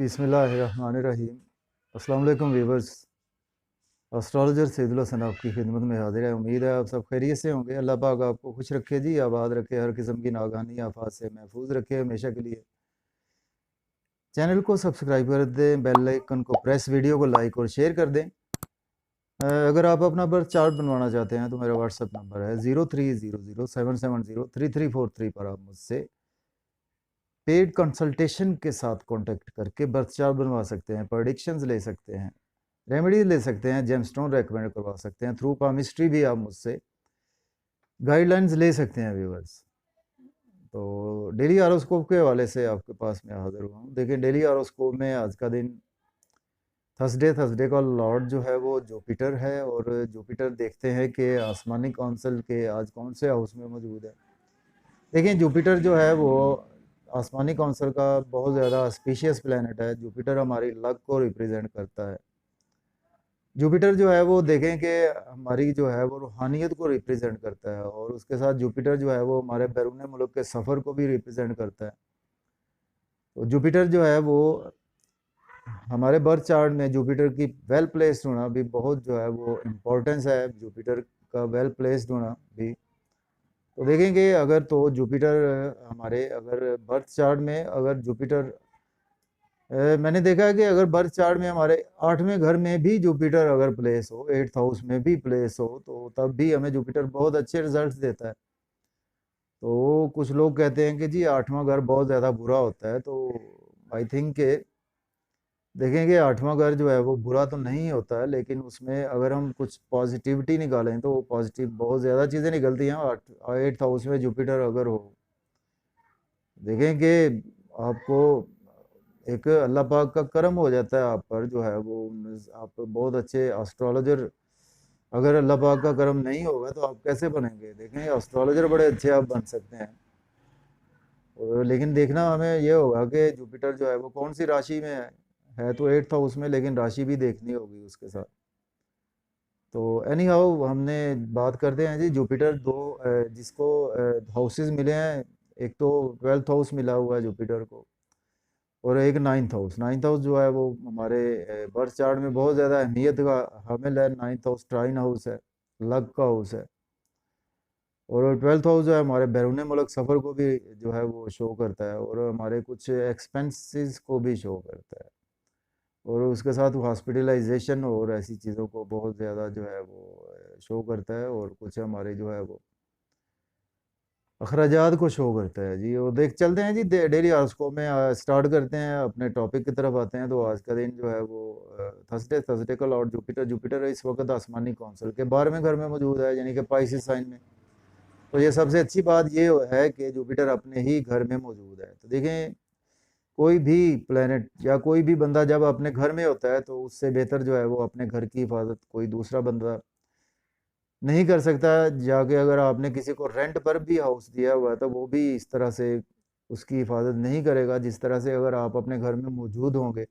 बिस्मिल्लाहिर्रहमानिर्रहीम। अस्सलाम वालेकुम व्यूवर्स। एस्ट्रोलॉजर सैदुल हसन आपकी खिदमत में हाजिर है। उम्मीद है आप सब खैरियत से होंगे। अल्लाह पाक आपको खुश रखे जी, आबाद रखे, हर किस्म की नागहानी आफात से महफूज रखे हमेशा के लिए। चैनल को सब्सक्राइब कर दें, बेल आइकन को प्रेस, वीडियो को लाइक और शेयर कर दें। अगर आप अपना बर्थ चार्ट बनवाना चाहते हैं तो मेरा व्हाट्सअप नंबर है 030077033343 पर आप मुझसे पेड कंसल्टेशन के साथ कांटेक्ट करके बर्थ चार्ट बनवा सकते हैं, प्रेडिक्शंस ले सकते हैं, रेमेडीज ले सकते हैं, जेमस्टोन रेकमेंड करवा सकते हैं, थ्रू पामिस्ट्री भी आप मुझसे गाइडलाइंस ले सकते हैं व्यूवर्स। तो डेली आरोस्कोप के हवाले से आपके पास मैं हाजिर हुआ हूँ। देखिए, डेली आरोस्कोप में आज का दिन थर्सडे का लॉर्ड जो है वो जुपिटर है, और जुपिटर देखते हैं कि आसमानी काउंसिल के आज कौन से हाउस में मौजूद है। देखिए, जुपिटर जो है वो आसमानी काउंसिल का बहुत ज़्यादा स्पीशियस प्लैनेट है। जुपिटर हमारी लक को रिप्रेजेंट करता है। जुपिटर जो है वो देखें कि हमारी जो है वो रूहानियत को रिप्रेजेंट करता है, और उसके साथ जुपिटर जो है वो हमारे बैरून मुल्क के सफ़र को भी रिप्रेजेंट करता है। तो जुपिटर जो है वो हमारे बर्थ चार्ट में जुपिटर की वेल प्लेस्ड होना भी बहुत जो है वो इम्पोर्टेंस है। जुपिटर का वेल प्लेस्ड होना भी, तो देखेंगे अगर तो जुपिटर हमारे अगर बर्थ चार्ट में अगर जुपिटर मैंने देखा है कि अगर बर्थ चार्ट में हमारे 8वें घर में भी जुपिटर अगर प्लेस हो, 8th हाउस में भी प्लेस हो, तो तब भी हमें जुपिटर बहुत अच्छे रिजल्ट्स देता है। तो कुछ लोग कहते हैं कि जी 8वां घर बहुत ज़्यादा बुरा होता है, तो आई थिंक के देखेंगे 8वां घर जो है वो बुरा तो नहीं होता है, लेकिन उसमें अगर हम कुछ पॉजिटिविटी निकालें तो वो पॉजिटिव बहुत ज़्यादा चीज़ें निकलती हैं। 8th हाउस में जुपिटर अगर हो, देखेंगे आपको एक अल्लाह पाक का करम हो जाता है आप पर जो है वो। आप बहुत अच्छे एस्ट्रोलॉजर, अगर अल्लाह पाक का करम नहीं होगा तो आप कैसे बनेंगे। देखें, एस्ट्रोलॉजर बड़े अच्छे आप बन सकते हैं, और लेकिन देखना हमें ये होगा कि जुपिटर जो है वो कौन सी राशि में है तो 8th हाउस में, लेकिन राशि भी देखनी होगी उसके साथ। तो एनी हाउ हमने बात करते हैं जी जुपिटर दो जिसको हाउसेस मिले हैं। एक तो 12th हाउस मिला हुआ है जुपिटर को, और एक 9th हाउस। 9th हाउस जो है वो हमारे बर्थ चार्ट में बहुत ज़्यादा अहमियत का हामिल है। 9th हाउस ट्राइन हाउस है, लक का हाउस है, और 12th हाउस जो है हमारे बैरून मुल्क सफ़र को भी जो है वो शो करता है, और हमारे कुछ एक्सपेंसेस को भी शो करता है, और उसके साथ हॉस्पिटलाइजेशन और ऐसी चीज़ों को बहुत ज़्यादा जो है वो शो करता है, और कुछ हमारे जो है वो अखराजात को शो करता है जी। और देख चलते हैं जी डेली हॉरोस्कोप में स्टार्ट करते हैं, अपने टॉपिक की तरफ आते हैं। तो आज का दिन जो है वो थर्सडे का लॉर्ड जुपिटर जुपिटर इस वक्त आसमानी काउंसिल के 12वें घर में मौजूद है, यानी कि पाइसिस साइन में। तो ये सबसे अच्छी बात ये है कि जुपिटर अपने ही घर में मौजूद है। तो देखें, कोई भी प्लेनेट या कोई भी बंदा जब अपने घर में होता है तो उससे बेहतर जो है वो अपने घर की हिफाजत कोई दूसरा बंदा नहीं कर सकता। जाके अगर आपने किसी को रेंट पर भी हाउस दिया हुआ है तो वो भी इस तरह से उसकी हिफाजत नहीं करेगा जिस तरह से अगर आप अपने घर में मौजूद होंगे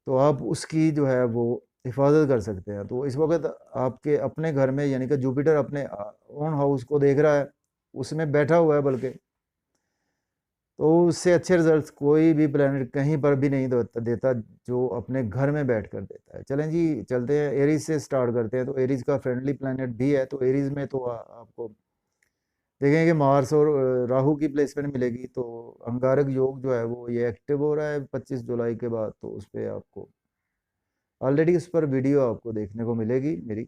तो आप उसकी जो है वो हिफाजत कर सकते हैं। तो इस वक्त आपके अपने घर में, यानी कि जुपिटर अपने ओन हाउस को देख रहा है, उसमें बैठा हुआ है बल्कि, तो उससे अच्छे रिजल्ट्स कोई भी प्लेनेट कहीं पर भी नहीं देता जो अपने घर में बैठ कर देता है। चलें जी, चलते हैं एरीज से स्टार्ट करते हैं। तो एरीज का फ्रेंडली प्लेनेट भी है, तो एरीज में तो आपको देखें कि मार्स और राहु की प्लेसमेंट मिलेगी। तो अंगारक योग जो है वो ये एक्टिव हो रहा है 25 जुलाई के बाद, तो उस पर आपको ऑलरेडी उस पर वीडियो आपको देखने को मिलेगी मेरी।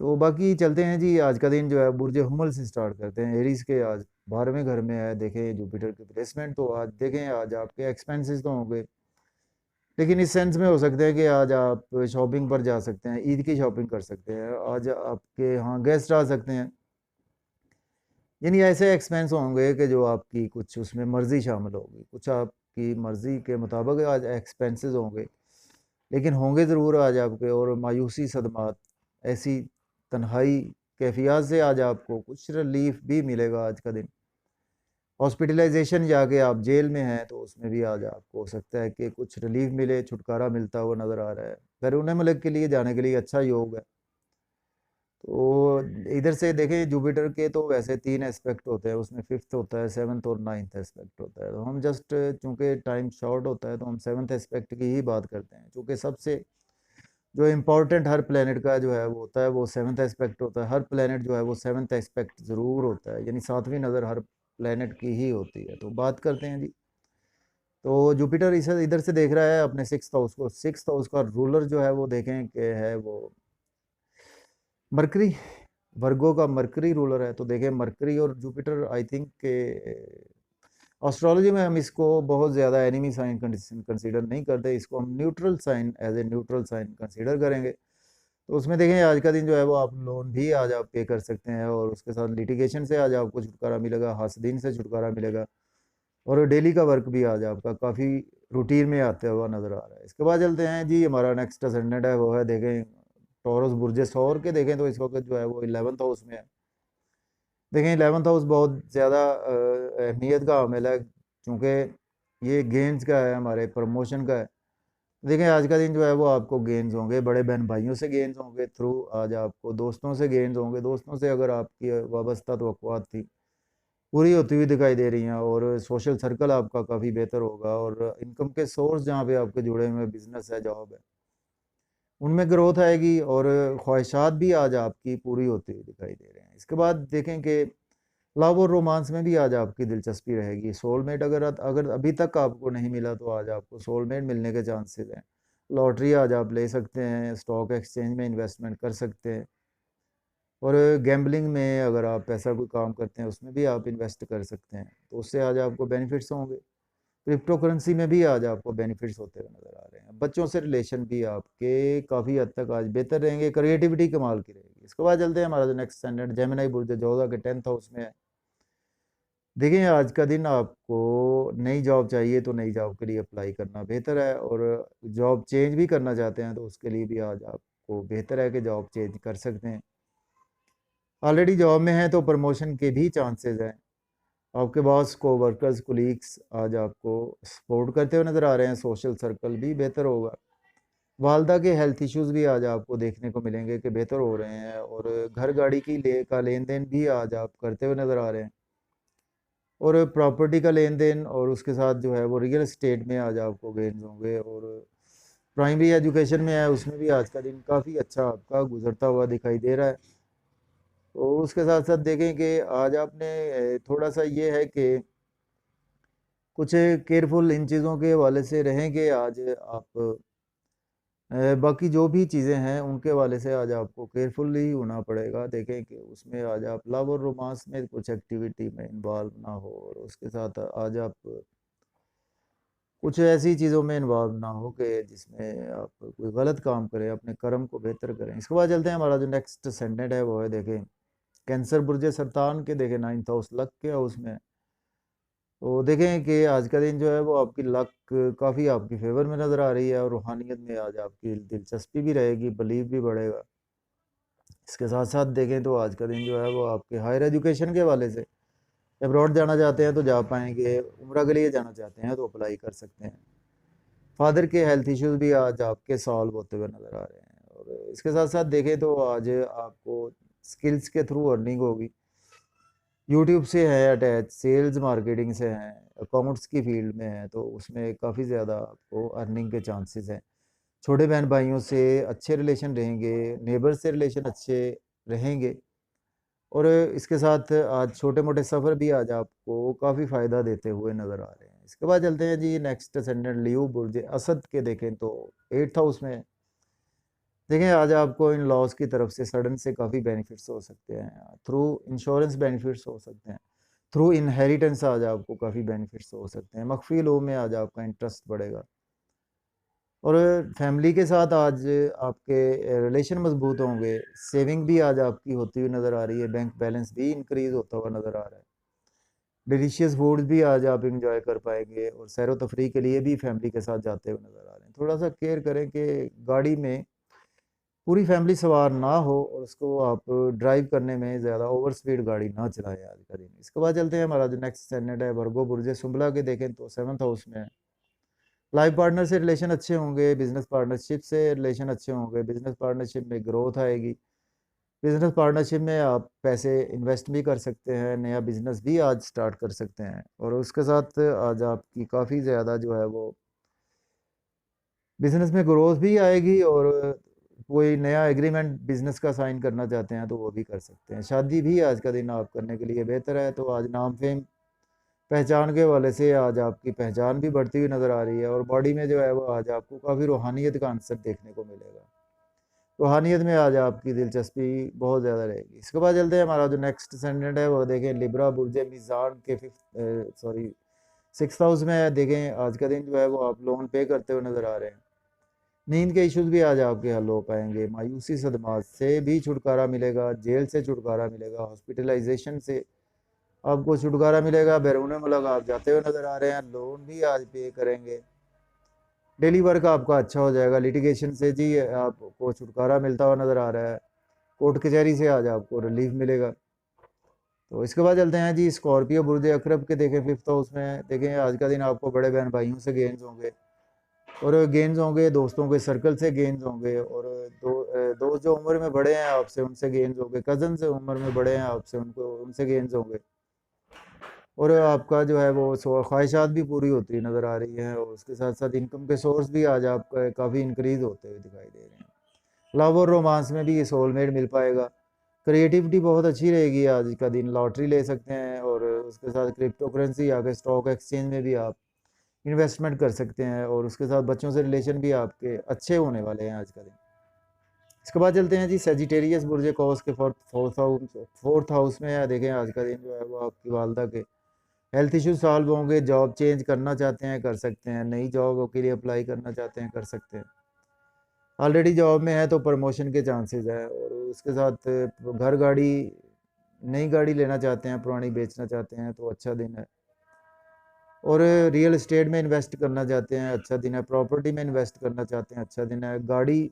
तो बाकी चलते हैं जी, आज का दिन जो है बुर्ज हुमल से स्टार्ट करते हैं। एरीज के आज 12वें घर में है, देखें जुपिटर की प्लेसमेंट। तो आज देखें आज आपके एक्सपेंसेस तो होंगे, लेकिन इस सेंस में हो सकते हैं कि आज आप शॉपिंग पर जा सकते हैं, ईद की शॉपिंग कर सकते हैं, आज आपके यहाँ गेस्ट आ सकते हैं। यानी ऐसे एक्सपेंस होंगे कि जो आपकी कुछ उसमें मर्ज़ी शामिल होगी, कुछ आपकी मर्ज़ी के मुताबिक आज एक्सपेंसेस होंगे, लेकिन होंगे ज़रूर आज आपके। और मायूसी, सदमात, ऐसी तन्हाई कैफियत से आज आपको कुछ रिलीफ भी मिलेगा आज का दिन। हॉस्पिटलाइजेशन जाके आप जेल में हैं तो उसमें भी आज आपको हो सकता है कि कुछ रिलीफ मिले, छुटकारा मिलता हुआ नज़र आ रहा है। बैरून मुल्क के लिए जाने के लिए अच्छा योग है। तो इधर से देखें जुपिटर के तो वैसे 3 एस्पेक्ट होते हैं, उसमें 5th होता है, 7th और 9th एस्पेक्ट होता है। तो हम जस्ट चूंकि टाइम शॉर्ट होता है तो हम 7th एस्पेक्ट की ही बात करते हैं, क्योंकि सबसे जो इम्पोर्टेंट हर प्लेनेट का जो है वो होता है वो 7th एस्पेक्ट होता है। हर प्लेनेट जो है वो 7th एस्पेक्ट ज़रूर होता है, यानी 7वीं नज़र हर प्लेनेट की ही होती है। तो बात करते हैं जी। तो जुपिटर इस इधर से देख रहा है अपने 6th हाउस को। 6th हाउस का रूलर जो है वो देखें कि है वो मरकरी, वर्गो का मरकरी रूलर है। तो देखें मरकरी और जुपिटर आई थिंक के एस्ट्रोलॉजी में हम इसको बहुत ज़्यादा एनिमी साइन कंसीडर नहीं करते, इसको हम neutral sign as a neutral sign consider करेंगे। तो उसमें देखें आज का दिन जो है वो आप लोन भी आज आप पे कर सकते हैं, और उसके साथ लिटिगेशन से आज आपको छुटकारा मिलेगा, हासदीन से छुटकारा मिलेगा, और डेली का वर्क भी आज आपका काफ़ी रूटीन में आते हुआ नज़र आ रहा है। इसके बाद चलते हैं जी, हमारा नेक्स्ट असेंडेंट है वो है देखें टॉरस बुर्ज सौर के। देखें तो इस वक्त जो है वो 11th हाउस में है। देखें 11th हाउस बहुत ज़्यादा अहमियत का हामिल है, क्योंकि ये गेंस का है, हमारे प्रमोशन का है। देखें आज का दिन जो है वो आपको गेंस होंगे, बड़े बहन भाइयों से गेंस होंगे थ्रू, आज आपको दोस्तों से गेंस होंगे। दोस्तों से अगर आपकी वाबस्ता तवक्कुआत थी पूरी होती हुई दिखाई दे रही हैं, और सोशल सर्कल आपका काफ़ी बेहतर होगा, और इनकम के सोर्स जहाँ पे आपके जुड़े हुए बिजनेस है, जॉब है, उनमें ग्रोथ आएगी, और ख्वाहिशात भी आज आपकी पूरी होती हुई दिखाई दे रहे हैं। इसके बाद देखें कि लव और रोमांस में भी आज आपकी दिलचस्पी रहेगी। सोलमेट अगर अगर अभी तक आपको नहीं मिला तो आज आपको सोलमेट मिलने के चांसेस हैं। लॉटरी आज आप ले सकते हैं, स्टॉक एक्सचेंज में इन्वेस्टमेंट कर सकते हैं, और गैम्बलिंग में अगर आप पैसा कोई काम करते हैं उसमें भी आप इन्वेस्ट कर सकते हैं, तो उससे आज आपको बेनिफिट्स होंगे। क्रिप्टो करेंसी में भी आज आपको बेनिफिट्स होते हुए नज़र आ रहे हैं। बच्चों से रिलेशन भी आपके काफ़ी हद तक आज बेहतर रहेंगे, क्रिएटिविटी कमाल की रहेगी। इसके बाद चलते हैं, हमारा जो नेक्स्ट स्टैंडर्ड जेमिनी बुर्ज जोधा के 10th हाउस में है। देखिए आज का दिन आपको नई जॉब चाहिए तो नई जॉब के लिए अप्लाई करना बेहतर है, और जॉब चेंज भी करना चाहते हैं तो उसके लिए भी आज आपको बेहतर है कि जॉब चेंज कर सकते हैं। ऑलरेडी जॉब में है तो प्रमोशन के भी चांसेस हैं। आपके बॉस को वर्कर्स कोलीग्स आज आपको सपोर्ट करते हुए नज़र आ रहे हैं, सोशल सर्कल भी बेहतर होगा। वालदा के हेल्थ इश्यूज भी आज आपको देखने को मिलेंगे कि बेहतर हो रहे हैं, और घर गाड़ी की लेन देन भी आज आप करते हुए नज़र आ रहे हैं, और प्रॉपर्टी का लेन देन, और उसके साथ जो है वो रियल एस्टेट में आज आपको गेन्स होंगे, और प्राइमरी एजुकेशन में है उसमें भी आज का दिन काफ़ी अच्छा आपका गुजरता हुआ दिखाई दे रहा है। तो उसके साथ साथ देखें कि आज आपने थोड़ा सा ये है कि कुछ केयरफुल इन चीज़ों के हवाले से रहें कि आज आप बाकी जो भी चीज़ें हैं उनके हवाले से आज आपको केयरफुल ही होना पड़ेगा। देखें कि उसमें आज आप लव और रोमांस में कुछ एक्टिविटी में इन्वॉल्व ना हो, और उसके साथ आज आप कुछ ऐसी चीज़ों में इन्वॉल्व ना हो कि जिसमें आप कोई गलत काम करें, अपने कर्म को बेहतर करें। इसके बाद चलते हैं, हमारा जो नेक्स्ट सेंडेंट है वो है देखें कैंसर बुर्ज सरतान के। देखें 9th हाउस लक के हाउस में। तो देखें कि आज का दिन जो है वो आपकी लक काफ़ी आपकी फेवर में नज़र आ रही है, और रूहानियत में आज आपकी दिलचस्पी भी रहेगी, बिलीव भी बढ़ेगा। इसके साथ साथ देखें तो आज का दिन जो है वो आपके हायर एजुकेशन के हवाले से, अब्रॉड जाना चाहते हैं तो जा पाएंगे, उम्रा के लिए जाना चाहते हैं तो अप्लाई कर सकते हैं। फादर के हेल्थ इश्यूज भी आज आपके सॉल्व होते हुए नज़र आ रहे हैं, और इसके साथ साथ देखें तो आज आपको स्किल्स के थ्रू अर्निंग होगी। यूट्यूब से है अटैच, सेल्स मार्केटिंग से हैं, अकाउंट्स की फील्ड में है, तो उसमें काफ़ी ज़्यादा आपको अर्निंग के चांसेस हैं। छोटे बहन भाइयों से अच्छे रिलेशन रहेंगे, नेबर से रिलेशन अच्छे रहेंगे, और इसके साथ आज छोटे मोटे सफ़र भी आज आपको काफ़ी फ़ायदा देते हुए नज़र आ रहे हैं। इसके बाद चलते हैं जी, नेक्स्ट असेंडेंट लियो बुर्ज असद के। देखें तो 8th हाउस में है। देखें आज आपको इन लॉज की तरफ से सडन से काफ़ी बेनिफिट्स हो सकते हैं, थ्रू इंश्योरेंस बेनिफिट्स हो सकते हैं, थ्रू इनहेरिटेंस आज आपको काफ़ी बेनिफिट्स हो सकते हैं, मख्फी लो में आज आपका इंटरेस्ट बढ़ेगा, और फैमिली के साथ आज आपके रिलेशन मजबूत होंगे। सेविंग भी आज आपकी होती हुई नज़र आ रही है, बैंक बैलेंस भी इंक्रीज होता हुआ नज़र आ रहा है। डिलीशियस फूड भी आज आप इंजॉय कर पाएंगे, और सैर व तफरी के लिए भी फैमिली के साथ जाते हुए नज़र आ रहे हैं। थोड़ा सा केयर करें कि गाड़ी में पूरी फैमिली सवार ना हो, और उसको आप ड्राइव करने में ज़्यादा ओवर स्पीड गाड़ी ना चलाएं आज का दिन। इसके बाद चलते हैं, हमारा जो नेक्स्ट स्टैंडर्ड है वर्गो बुर्ज सुंबला के। देखें तो 7th हाउस में है। लाइफ पार्टनर से रिलेशन अच्छे होंगे, बिजनेस पार्टनरशिप से रिलेशन अच्छे होंगे, बिजनेस पार्टनरशिप में ग्रोथ आएगी, बिजनेस पार्टनरशिप में आप पैसे इन्वेस्ट भी कर सकते हैं, नया बिजनेस भी आज स्टार्ट कर सकते हैं, और उसके साथ आज आपकी काफ़ी ज़्यादा जो है वो बिजनेस में ग्रोथ भी आएगी, और कोई नया एग्रीमेंट बिजनेस का साइन करना चाहते हैं तो वो भी कर सकते हैं। शादी भी आज का दिन आप करने के लिए बेहतर है। तो आज नाम फेम पहचान के वाले से आज आपकी पहचान भी बढ़ती हुई नज़र आ रही है, और बॉडी में जो है वो आज आपको काफ़ी रूहानियत का अंसर देखने को मिलेगा। रूहानियत में आज आपकी दिलचस्पी बहुत ज़्यादा रहेगी। इसके बाद चलते हैं, हमारा जो नेक्स्ट सेंडेंट है वो देखें लिब्रा बुर्ज मीज़ान के सिक्स हाउस में है। देखें आज का दिन जो है वो आप लोन पे करते हुए नज़र आ रहे हैं। नींद के इश्यूज भी आज आपके हल हो पाएंगे, मायूसी सदमात से भी छुटकारा मिलेगा, जेल से छुटकारा मिलेगा, हॉस्पिटलाइजेशन से आपको छुटकारा मिलेगा, बैरून मुल्क आप जाते हुए नज़र आ रहे हैं, लोन भी आज पे करेंगे, डेली वर्क आपका अच्छा हो जाएगा, लिटिगेशन से जी आपको छुटकारा मिलता हुआ नज़र आ रहा है, कोर्ट कचहरी से आज आपको रिलीफ मिलेगा। तो इसके बाद चलते हैं जी स्कॉर्पियो बुर्ज अकरब के, देखें फिफ्थ हाउस में। देखें आज का दिन आपको बड़े बहन भाइयों से गेंस होंगे, और गेंस होंगे दोस्तों के सर्कल से गेंस होंगे, और दोस्त जो उम्र में बड़े हैं आपसे उनसे गेंस होंगे, कज़न से उम्र में बड़े हैं आपसे उनसे गेंस होंगे, और आपका जो है वो ख्वाहिशात भी पूरी होती नज़र आ रही है, और उसके साथ साथ इनकम के सोर्स भी आज आपका काफ़ी इंक्रीज होते हुए दिखाई दे रहे हैं। लव और रोमांस में भी सोलमेट मिल पाएगा, क्रिएटिविटी बहुत अच्छी रहेगी आज का दिन, लॉटरी ले सकते हैं, और उसके साथ क्रिप्टो करेंसी या स्टॉक एक्सचेंज में भी आप इन्वेस्टमेंट कर सकते हैं, और उसके साथ बच्चों से रिलेशन भी आपके अच्छे होने वाले हैं आज का दिन। इसके बाद चलते हैं जी सेजिटेरियस बुर्ज कौस के फोर्थ हाउस में है। देखें आज का दिन जो है वो आपकी वालदा के हेल्थ इश्यू सॉल्व होंगे, जॉब चेंज करना चाहते हैं कर सकते हैं, नई जॉब के लिए अप्लाई करना चाहते हैं कर सकते हैं, ऑलरेडी जॉब में है तो प्रमोशन के चांसेस है, और उसके साथ घर गाड़ी नई गाड़ी लेना चाहते हैं, पुरानी बेचना चाहते हैं तो अच्छा दिन है, और रियल एस्टेट में इन्वेस्ट करना चाहते हैं अच्छा दिन है, प्रॉपर्टी में इन्वेस्ट करना चाहते हैं अच्छा दिन है, गाड़ी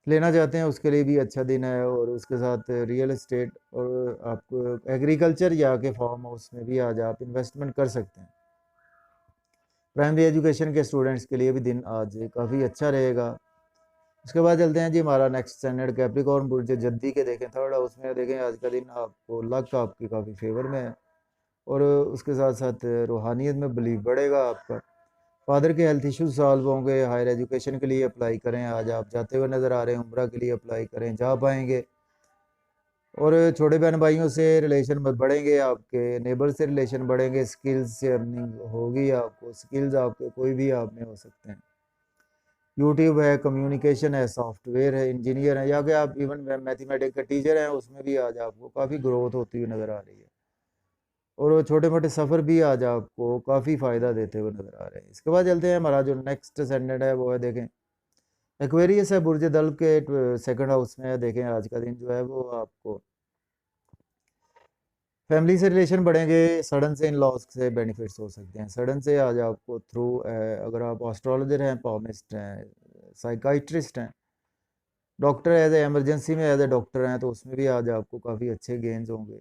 लेना चाहते हैं उसके लिए भी अच्छा दिन है, और उसके साथ रियल एस्टेट और आपको एग्रीकल्चर या के फार्म हाउस में भी आज आप इन्वेस्टमेंट कर सकते हैं। प्राइमरी एजुकेशन के स्टूडेंट्स के लिए भी दिन आज काफ़ी अच्छा रहेगा। उसके बाद चलते हैं जी हमारा नेक्स्ट स्टैंडर्ड कैप्रिकॉर्न बुर्ज जद्दी के, देखें थर्ड हाउस में। देखें आज का दिन आपको लक आपकी काफ़ी फेवर में है, और उसके साथ साथ रूहानियत में बिलीव बढ़ेगा आपका, फादर के हेल्थ इश्यूज सॉल्व होंगे, हायर एजुकेशन के लिए अप्लाई करें, आज आप जाते हुए नज़र आ रहे हैं, उम्रा के लिए अप्लाई करें जा पाएंगे, और छोटे बहन भाइयों से रिलेशन बढ़ेंगे, आपके नेबर से रिलेशन बढ़ेंगे, स्किल्स से अर्निंग होगी, आपको स्किल्स आपके कोई भी आप में हो सकते हैं, यूट्यूब है, कम्युनिकेशन है, सॉफ्टवेयर है, इंजीनियर है, या कि आप इवन मैथमेटिक्स का टीचर हैं, उसमें भी आज आपको काफ़ी ग्रोथ होती हुई नज़र आ रही है, और छोटे मोटे सफ़र भी आज आपको काफ़ी फ़ायदा देते हुए नज़र आ रहे हैं। इसके बाद चलते हैं, हमारा जो नेक्स्ट सेंडेंट है वो है देखें एक्वेरियस है, बुर्ज दल के सेकंड हाउस में है। देखें आज का दिन जो है वो आपको फैमिली से रिलेशन बढ़ेंगे, सडन से इन लॉज से बेनिफिट्स हो सकते हैं, सडन से आज आपको थ्रू अगर आप एस्ट्रोलॉजर हैं, पॉमिस्ट हैं, साइकाइट्रिस्ट हैं, डॉक्टर एज ए एमरजेंसी में एज ए डॉक्टर हैं तो उसमें भी आज आपको काफ़ी अच्छे गेंस होंगे,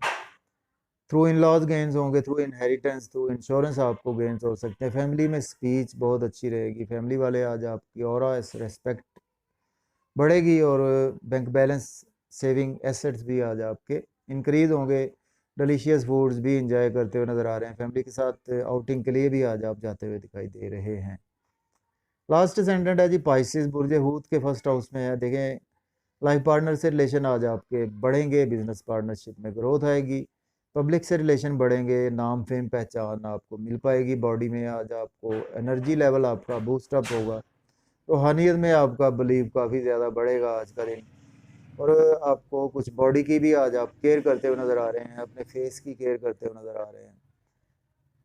थ्रू इन लॉज गेंस होंगे, थ्रू इनहेरिटेंस, थ्रू इंश्योरेंस आपको गेंस हो सकते हैं, फैमिली में स्पीच बहुत अच्छी रहेगी, फैमिली वाले आज आपकी ऑरा रेस्पेक्ट बढ़ेगी, और बैंक बैलेंस सेविंग एसेट्स भी आज आपके इंक्रीज होंगे, डिलीशियस फूड्स भी इंजॉय करते हुए नज़र आ रहे हैं, फैमिली के साथ आउटिंग के लिए भी आज आप जाते हुए दिखाई दे रहे हैं। लास्ट सेंटेंट है जी पाइसिस बुर्ज हूत के फर्स्ट हाउस में है। देखें लाइफ पार्टनर से रिलेशन आज आपके बढ़ेंगे, बिजनेस पार्टनरशिप में ग्रोथ आएगी, पब्लिक से रिलेशन बढ़ेंगे, नाम फेम पहचान आपको मिल पाएगी, बॉडी में आज आपको एनर्जी लेवल आपका बूस्टअप होगा, रूहानियत में आपका बिलीव काफ़ी ज़्यादा बढ़ेगा आज का दिन, और आपको कुछ बॉडी की भी आज आप केयर करते हुए नज़र आ रहे हैं, अपने फेस की केयर करते हुए नज़र आ रहे हैं,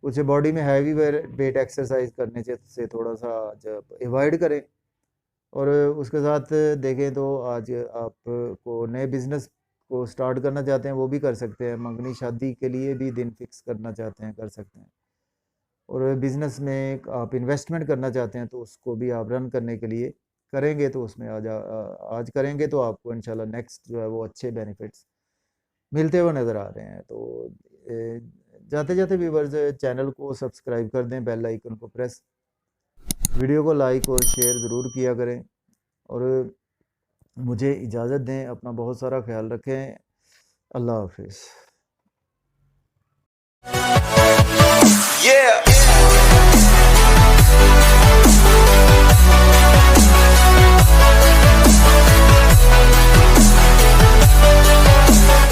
कुछ बॉडी में हैवी वेट एक्सरसाइज करने से थोड़ा सा आज अवॉइड करें, और उसके साथ देखें तो आज आपको नए बिजनेस को स्टार्ट करना चाहते हैं वो भी कर सकते हैं, मंगनी शादी के लिए भी दिन फिक्स करना चाहते हैं कर सकते हैं, और बिज़नेस में आप इन्वेस्टमेंट करना चाहते हैं तो उसको भी आप रन करने के लिए करेंगे, तो उसमें आज करेंगे तो आपको इंशाल्लाह नेक्स्ट जो है वो अच्छे बेनिफिट्स मिलते हुए नज़र आ रहे हैं। तो जाते जाते व्यूवर्स चैनल को सब्सक्राइब कर दें, बेल आइकन को प्रेस, वीडियो को लाइक और शेयर ज़रूर किया करें, और मुझे इजाज़त दें, अपना बहुत सारा ख्याल रखें। अल्लाह हाफिज़। Yeah.